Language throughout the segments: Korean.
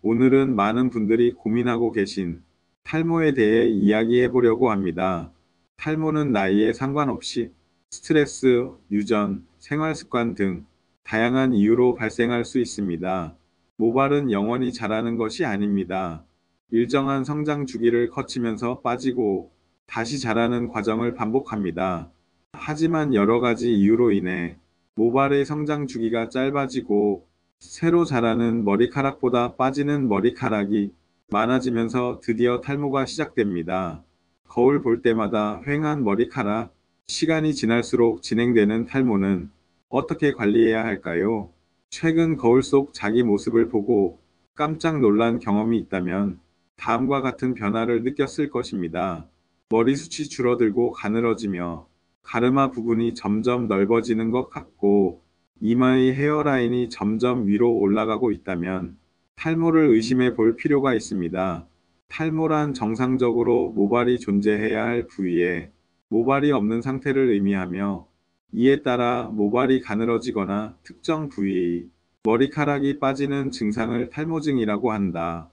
오늘은 많은 분들이 고민하고 계신 탈모에 대해 이야기해 보려고 합니다. 탈모는 나이에 상관없이 스트레스, 유전, 생활 습관 등 다양한 이유로 발생할 수 있습니다. 모발은 영원히 자라는 것이 아닙니다. 일정한 성장 주기를 거치면서 빠지고 다시 자라는 과정을 반복합니다. 하지만 여러 가지 이유로 인해 모발의 성장 주기가 짧아지고 새로 자라는 머리카락보다 빠지는 머리카락이 많아지면서 드디어 탈모가 시작됩니다. 거울 볼 때마다 휑한 머리카락, 시간이 지날수록 진행되는 탈모는 어떻게 관리해야 할까요? 최근 거울 속 자기 모습을 보고 깜짝 놀란 경험이 있다면 다음과 같은 변화를 느꼈을 것입니다. 머리숱이 줄어들고 가늘어지며 가르마 부분이 점점 넓어지는 것 같고 이마의 헤어라인이 점점 위로 올라가고 있다면 탈모를 의심해 볼 필요가 있습니다. 탈모란 정상적으로 모발이 존재해야 할 부위에 모발이 없는 상태를 의미하며 이에 따라 모발이 가늘어지거나 특정 부위의 머리카락이 빠지는 증상을 탈모증이라고 한다.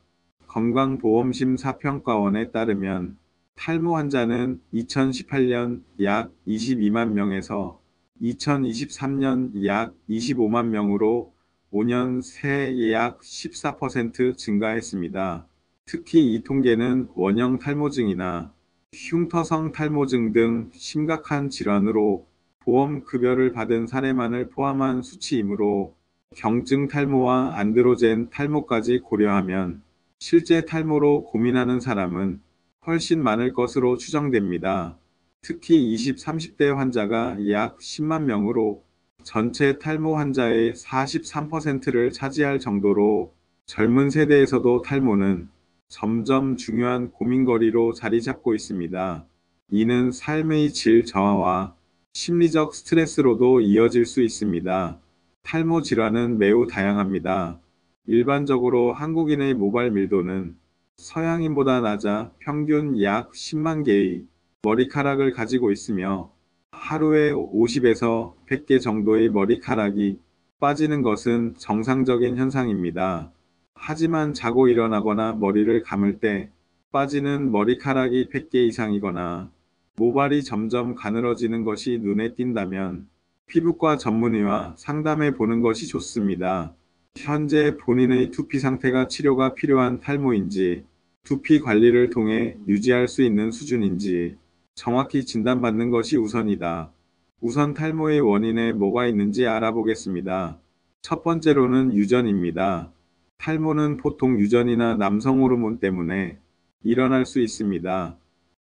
건강보험심사평가원에 따르면 탈모 환자는 2018년 약 22만 명에서 2023년 약 25만 명으로 5년 새에 약 14% 증가했습니다. 특히 이 통계는 원형 탈모증이나 흉터성 탈모증 등 심각한 질환으로 보험 급여를 받은 사례만을 포함한 수치이므로 경증 탈모와 안드로젠 탈모까지 고려하면 실제 탈모로 고민하는 사람은 훨씬 많을 것으로 추정됩니다. 특히 20, 30대 환자가 약 10만 명으로 전체 탈모 환자의 43%를 차지할 정도로 젊은 세대에서도 탈모는 점점 중요한 고민거리로 자리 잡고 있습니다. 이는 삶의 질 저하와 심리적 스트레스로도 이어질 수 있습니다. 탈모 질환은 매우 다양합니다. 일반적으로 한국인의 모발 밀도는 서양인보다 낮아 평균 약 10만 개의 머리카락을 가지고 있으며 하루에 50에서 100개 정도의 머리카락이 빠지는 것은 정상적인 현상입니다. 하지만 자고 일어나거나 머리를 감을 때 빠지는 머리카락이 100개 이상이거나 모발이 점점 가늘어지는 것이 눈에 띈다면 피부과 전문의와 상담해 보는 것이 좋습니다. 현재 본인의 두피 상태가 치료가 필요한 탈모인지, 두피 관리를 통해 유지할 수 있는 수준인지 정확히 진단받는 것이 우선이다. 우선 탈모의 원인에 뭐가 있는지 알아보겠습니다. 첫 번째로는 유전입니다. 탈모는 보통 유전이나 남성 호르몬 때문에 일어날 수 있습니다.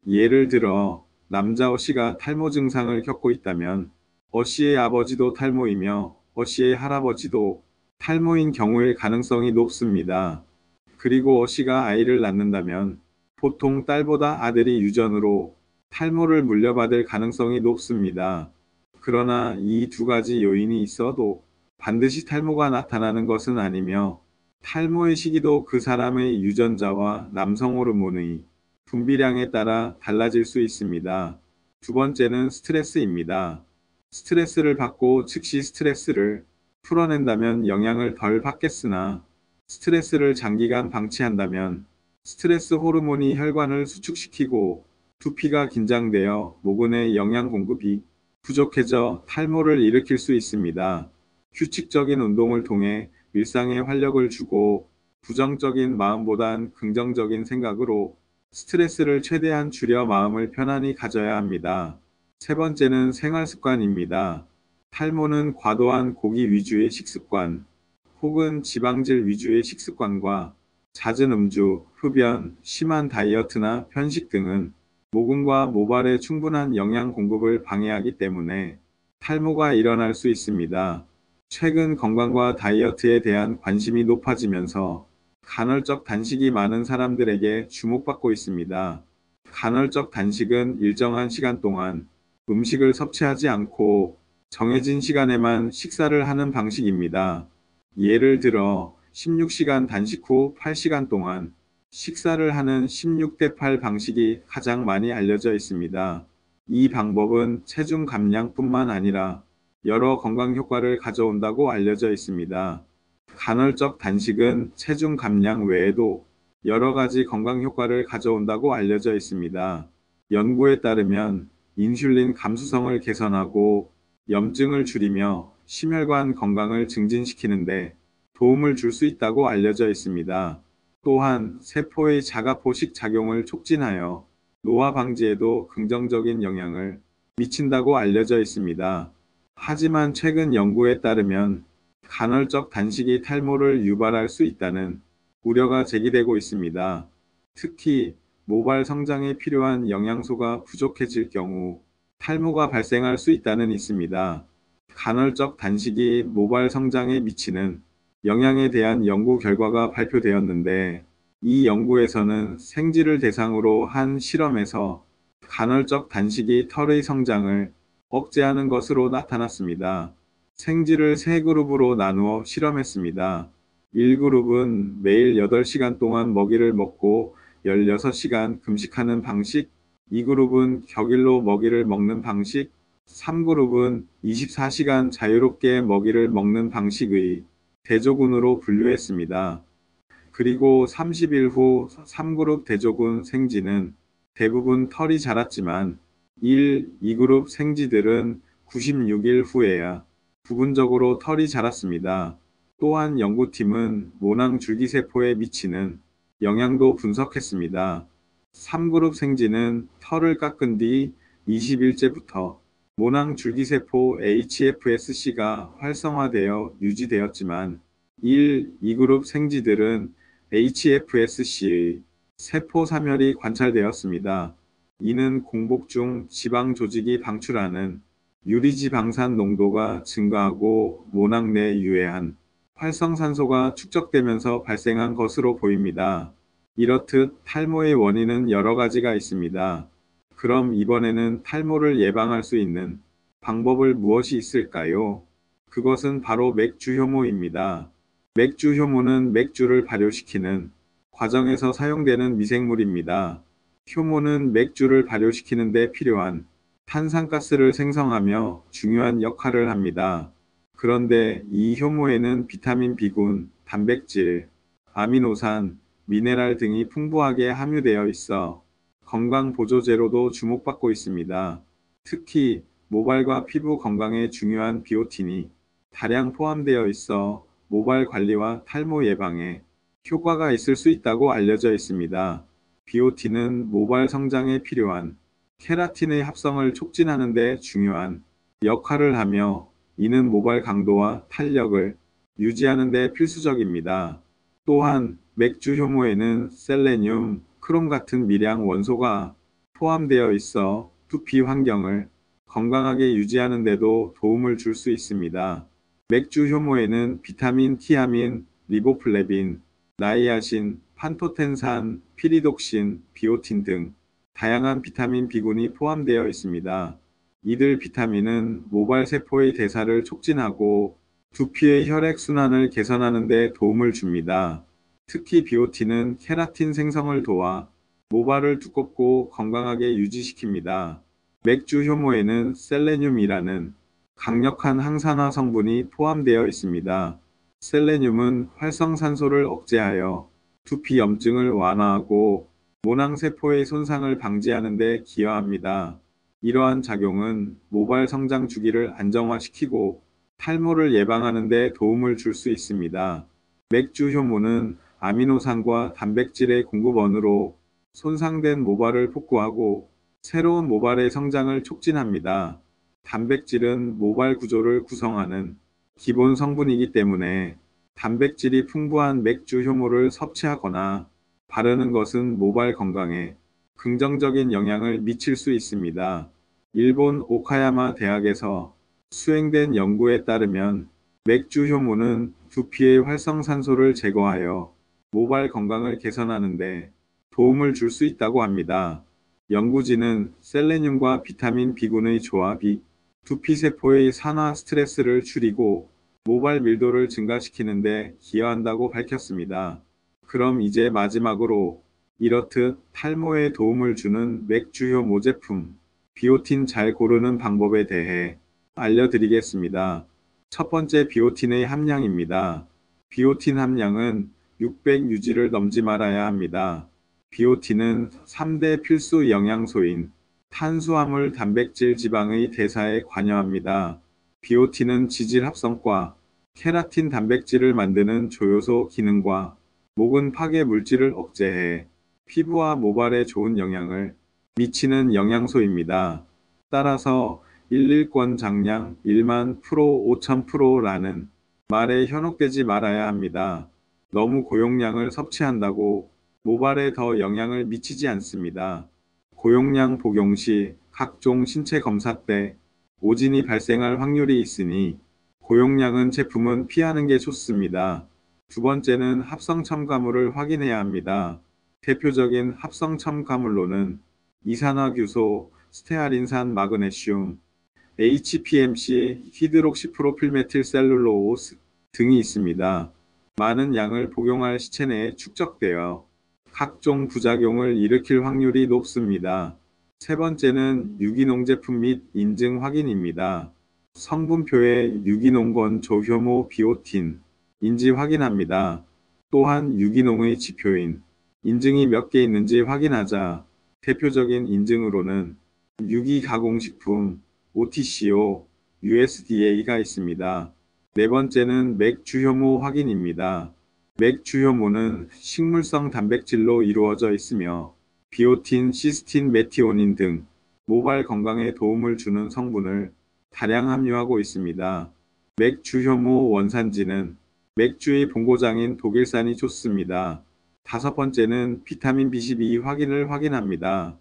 예를 들어 남자 어씨가 탈모 증상을 겪고 있다면 어씨의 아버지도 탈모이며 어씨의 할아버지도 탈모인 경우일 가능성이 높습니다. 그리고 어씨가 아이를 낳는다면 보통 딸보다 아들이 유전으로 탈모를 물려받을 가능성이 높습니다. 그러나 이 두 가지 요인이 있어도 반드시 탈모가 나타나는 것은 아니며 탈모의 시기도 그 사람의 유전자와 남성 호르몬의 분비량에 따라 달라질 수 있습니다. 두 번째는 스트레스입니다. 스트레스를 받고 즉시 스트레스를 풀어낸다면 영향을 덜 받겠으나 스트레스를 장기간 방치한다면 스트레스 호르몬이 혈관을 수축시키고 두피가 긴장되어 모근의 영양 공급이 부족해져 탈모를 일으킬 수 있습니다. 규칙적인 운동을 통해 일상에 활력을 주고 부정적인 마음보단 긍정적인 생각으로 스트레스를 최대한 줄여 마음을 편안히 가져야 합니다. 세 번째는 생활 습관입니다. 탈모는 과도한 고기 위주의 식습관 혹은 지방질 위주의 식습관과 잦은 음주, 흡연, 심한 다이어트나 편식 등은 모근과 모발에 충분한 영양 공급을 방해하기 때문에 탈모가 일어날 수 있습니다. 최근 건강과 다이어트에 대한 관심이 높아지면서 간헐적 단식이 많은 사람들에게 주목받고 있습니다. 간헐적 단식은 일정한 시간 동안 음식을 섭취하지 않고 정해진 시간에만 식사를 하는 방식입니다. 예를 들어 16시간 단식 후 8시간 동안 식사를 하는 16대8 방식이 가장 많이 알려져 있습니다. 이 방법은 체중 감량뿐만 아니라 여러 건강 효과를 가져온다고 알려져 있습니다. 간헐적 단식은 체중 감량 외에도 여러 가지 건강 효과를 가져온다고 알려져 있습니다. 연구에 따르면 인슐린 감수성을 개선하고 염증을 줄이며 심혈관 건강을 증진시키는데 도움을 줄 수 있다고 알려져 있습니다. 또한 세포의 자가포식 작용을 촉진하여 노화 방지에도 긍정적인 영향을 미친다고 알려져 있습니다. 하지만 최근 연구에 따르면 간헐적 단식이 탈모를 유발할 수 있다는 우려가 제기되고 있습니다. 특히 모발 성장에 필요한 영양소가 부족해질 경우 탈모가 발생할 수 있다는 있습니다. 간헐적 단식이 모발 성장에 미치는 영향에 대한 연구 결과가 발표되었는데, 이 연구에서는 생쥐를 대상으로 한 실험에서 간헐적 단식이 털의 성장을 억제하는 것으로 나타났습니다. 생쥐를 세 그룹으로 나누어 실험했습니다. 1그룹은 매일 8시간 동안 먹이를 먹고 16시간 금식하는 방식, 2그룹은 격일로 먹이를 먹는 방식, 3그룹은 24시간 자유롭게 먹이를 먹는 방식의 대조군으로 분류했습니다. 그리고 30일 후 3그룹 대조군 생쥐는 대부분 털이 자랐지만 1, 2그룹 생쥐들은 96일 후에야 부분적으로 털이 자랐습니다. 또한 연구팀은 모낭 줄기세포에 미치는 영향도 분석했습니다. 3그룹 생쥐는 털을 깎은 뒤 20일째부터 모낭 줄기세포 HFSC가 활성화되어 유지되었지만 1, 2그룹 생쥐들은 HFSC의 세포 사멸이 관찰되었습니다. 이는 공복 중 지방 조직이 방출하는 유리지방산 농도가 증가하고 모낭 내에 유해한 활성산소가 축적되면서 발생한 것으로 보입니다. 이렇듯 탈모의 원인은 여러 가지가 있습니다. 그럼 이번에는 탈모를 예방할 수 있는 방법을 무엇이 있을까요? 그것은 바로 맥주 효모입니다. 맥주 효모는 맥주를 발효시키는 과정에서 사용되는 미생물입니다. 효모는 맥주를 발효시키는 데 필요한 탄산가스를 생성하며 중요한 역할을 합니다. 그런데 이 효모에는 비타민 B군, 단백질, 아미노산, 미네랄 등이 풍부하게 함유되어 있어 건강 보조제로도 주목받고 있습니다. 특히 모발과 피부 건강에 중요한 비오틴이 다량 포함되어 있어 모발 관리와 탈모 예방에 효과가 있을 수 있다고 알려져 있습니다. 비오틴은 모발 성장에 필요한 케라틴의 합성을 촉진하는 데 중요한 역할을 하며, 이는 모발 강도와 탄력을 유지하는 데 필수적입니다. 또한 맥주 효모에는 셀레늄, 크롬 같은 미량 원소가 포함되어 있어 두피 환경을 건강하게 유지하는 데도 도움을 줄 수 있습니다. 맥주 효모에는 비타민 티아민, 리보플레빈, 나이아신, 판토텐산, 피리독신, 비오틴 등 다양한 비타민 B군이 포함되어 있습니다. 이들 비타민은 모발 세포의 대사를 촉진하고 두피의 혈액순환을 개선하는 데 도움을 줍니다. 특히 비오틴은 케라틴 생성을 도와 모발을 두껍고 건강하게 유지시킵니다. 맥주 효모에는 셀레늄이라는 강력한 항산화 성분이 포함되어 있습니다. 셀레늄은 활성산소를 억제하여 두피 염증을 완화하고 모낭세포의 손상을 방지하는 데 기여합니다. 이러한 작용은 모발 성장 주기를 안정화시키고 탈모를 예방하는 데 도움을 줄 수 있습니다. 맥주 효모는 아미노산과 단백질의 공급원으로 손상된 모발을 복구하고 새로운 모발의 성장을 촉진합니다. 단백질은 모발 구조를 구성하는 기본 성분이기 때문에 단백질이 풍부한 맥주 효모를 섭취하거나 바르는 것은 모발 건강에 긍정적인 영향을 미칠 수 있습니다. 일본 오카야마 대학에서 수행된 연구에 따르면 맥주 효모는 두피의 활성산소를 제거하여 모발 건강을 개선하는 데 도움을 줄 수 있다고 합니다. 연구진은 셀레늄과 비타민 B군의 조합이 두피세포의 산화 스트레스를 줄이고 모발 밀도를 증가시키는 데 기여한다고 밝혔습니다. 그럼 이제 마지막으로 이렇듯 탈모에 도움을 주는 맥주효 모제품, 비오틴 잘 고르는 방법에 대해 알려드리겠습니다. 첫 번째, 비오틴의 함량입니다. 비오틴 함량은 600 유지를 넘지 말아야 합니다. 비오틴은 3대 필수 영양소인 탄수화물, 단백질, 지방의 대사에 관여합니다. 비오틴은 지질 합성과 케라틴 단백질을 만드는 조효소 기능과 모근 파괴 물질을 억제해 피부와 모발에 좋은 영향을 미치는 영양소입니다. 따라서 일일권 장량 1만 프로 5천 프로라는 말에 현혹되지 말아야 합니다. 너무 고용량을 섭취한다고 모발에 더 영향을 미치지 않습니다. 고용량 복용 시 각종 신체 검사 때 오진이 발생할 확률이 있으니 고용량은 제품은 피하는 게 좋습니다. 두 번째는 합성 첨가물을 확인해야 합니다. 대표적인 합성 첨가물로는 이산화규소, 스테아린산, 마그네슘, HPMC, 히드록시프로필메틸셀룰로스 등이 있습니다. 많은 양을 복용할 시체 내에 축적되어 각종 부작용을 일으킬 확률이 높습니다. 세 번째는 유기농 제품 및 인증 확인입니다. 성분표에 유기농권 조효모 비오틴 인지 확인합니다. 또한 유기농의 지표인 인증이 몇 개 있는지 확인하자. 대표적인 인증으로는 유기가공식품, OTCO, USDA가 있습니다. 네 번째는 맥주효모 확인입니다. 맥주효모는 식물성 단백질로 이루어져 있으며 비오틴, 시스틴, 메티오닌 등 모발 건강에 도움을 주는 성분을 다량 함유하고 있습니다. 맥주효모 원산지는 맥주의 본고장인 독일산이 좋습니다. 다섯 번째는 비타민 B12 확인을 확인합니다.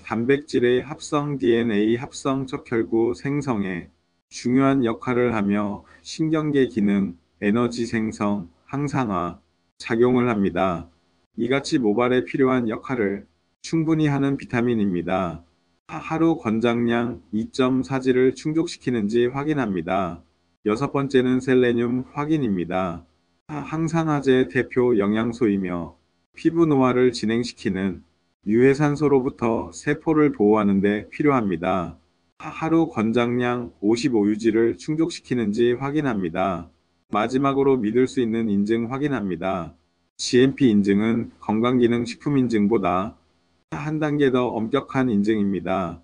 단백질의 합성 DNA 합성 척혈구 생성에 중요한 역할을 하며 신경계 기능, 에너지 생성, 항산화, 작용을 합니다. 이같이 모발에 필요한 역할을 충분히 하는 비타민입니다. 하루 권장량 2.4g를 충족시키는지 확인합니다. 여섯 번째는 셀레늄 확인입니다. 항산화제 대표 영양소이며 피부 노화를 진행시키는 유해산소로부터 세포를 보호하는 데 필요합니다. 하루 권장량 55유지를 충족시키는지 확인합니다. 마지막으로 믿을 수 있는 인증 확인합니다. GMP 인증은 건강기능식품 인증보다 한 단계 더 엄격한 인증입니다.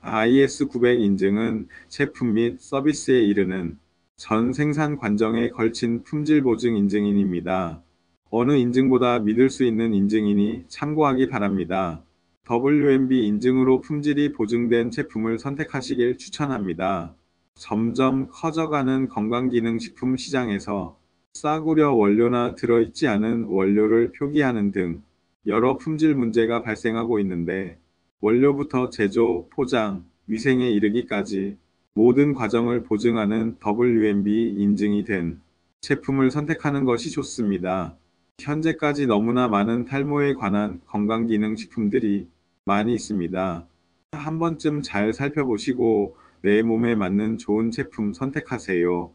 IS 900 인증은 제품 및 서비스에 이르는 전 생산 과정에 걸친 품질 보증 인증인입니다. 어느 인증보다 믿을 수 있는 인증이니 참고하기 바랍니다. WMB 인증으로 품질이 보증된 제품을 선택하시길 추천합니다. 점점 커져가는 건강기능식품 시장에서 싸구려 원료나 들어있지 않은 원료를 표기하는 등 여러 품질 문제가 발생하고 있는데 원료부터 제조, 포장, 위생에 이르기까지 모든 과정을 보증하는 WMB 인증이 된 제품을 선택하는 것이 좋습니다. 현재까지 너무나 많은 탈모에 관한 건강기능식품들이 많이 있습니다. 한 번쯤 잘 살펴보시고 내 몸에 맞는 좋은 제품 선택하세요.